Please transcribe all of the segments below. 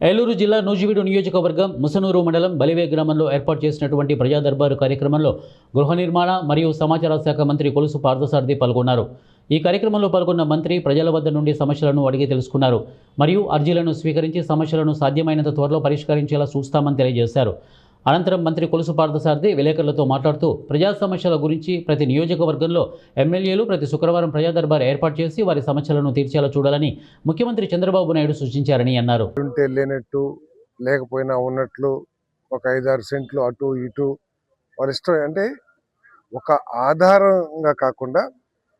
ఏలూరు జిల్లా నూజివీడు నియోజకవర్గం ముసనూరు మండలం బలివే గ్రామంలో ఏర్పాటు చేసినటువంటి ప్రజా దర్బారు కార్యక్రమంలో గృహ నిర్మాణ మరియు సమాచార శాఖ మంత్రి కొలుసు పార్థసారథి పాల్గొన్నారు. ఈ కార్యక్రమంలో పాల్గొన్న మంత్రి ప్రజల వద్ద నుండి సమస్యలను అడిగి తెలుసుకున్నారు మరియు అర్జీలను స్వీకరించి సమస్యలను సాధ్యమైనంత త్వరలో పరిష్కరించేలా చూస్తామని తెలియజేశారు. అనంతరం మంత్రి కొలుసు పార్థసారథి విలేకరులతో మాట్లాడుతూ ప్రజా సమస్యల గురించి ప్రతి నియోజకవర్గంలో ఎమ్మెల్యేలు ప్రతి శుక్రవారం ప్రజా దర్బార్ ఏర్పాటు చేసి వారి సమస్యలను తీర్చేలా చూడాలని ముఖ్యమంత్రి చంద్రబాబు నాయుడు సూచించారని అన్నారు. లేకపోయినా ఉన్నట్లు ఒక 5-6 సెంట్లు అటు ఇటు వారి ఇష్టం, అంటే ఒక ఆధారంగా కాకుండా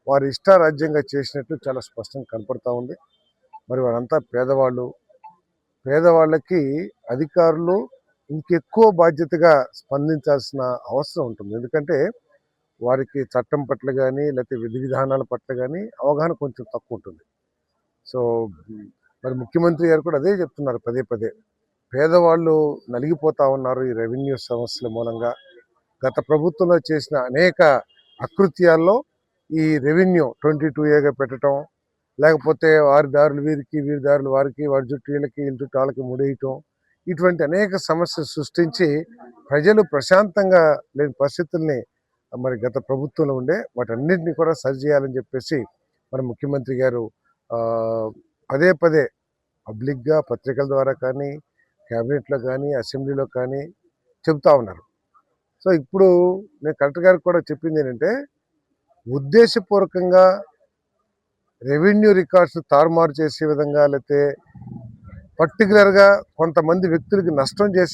వారి ఇష్టారాజ్యంగా చేసినట్టు చాలా స్పష్టంగా కనపడతా ఉంది. మరి వారంతా పేదవాళ్ళకి అధికారులు ఇంకెక్కువ బాధ్యతగా స్పందించాల్సిన అవసరం ఉంటుంది. ఎందుకంటే వారికి చట్టం పట్ల కానీ లేకపోతే విధి విధానాల పట్ల కానీ అవగాహన కొంచెం తక్కువ ఉంటుంది. సో మరి ముఖ్యమంత్రి గారు కూడా అదే చెప్తున్నారు పదే పదే. పేదవాళ్ళు నలిగిపోతా ఉన్నారు ఈ రెవెన్యూ సమస్యల మూలంగా. గత ప్రభుత్వంలో చేసిన అనేక అకృత్యాల్లో ఈ రెవెన్యూ 22A పెట్టడం, లేకపోతే వారి దారులు వీరికి, వీరి దారులు వారికి, వారి చుట్టూ వీళ్ళకి, వీళ్ళ చుట్టూ వాళ్ళకి ముడేయటం, ఇటువంటి అనేక సమస్యలు సృష్టించి ప్రజలు ప్రశాంతంగా లేని పరిస్థితుల్ని మరి గత ప్రభుత్వంలో ఉండే వాటన్నింటినీ కూడా సరిచేయాలని చెప్పేసి మరి ముఖ్యమంత్రి గారు పదే పదే పబ్లిక్గా పత్రికల ద్వారా కానీ, క్యాబినెట్లో కానీ, అసెంబ్లీలో కానీ చెబుతా ఉన్నారు. సో ఇప్పుడు నేను కలెక్టర్ గారికి కూడా చెప్పింది ఏంటంటే, ఉద్దేశపూర్వకంగా రెవెన్యూ రికార్డ్స్ తారుమారు చేసే విధంగా, లేకపోతే పర్టికులర్గా కొంతమంది వ్యక్తులకి నష్టం చేసే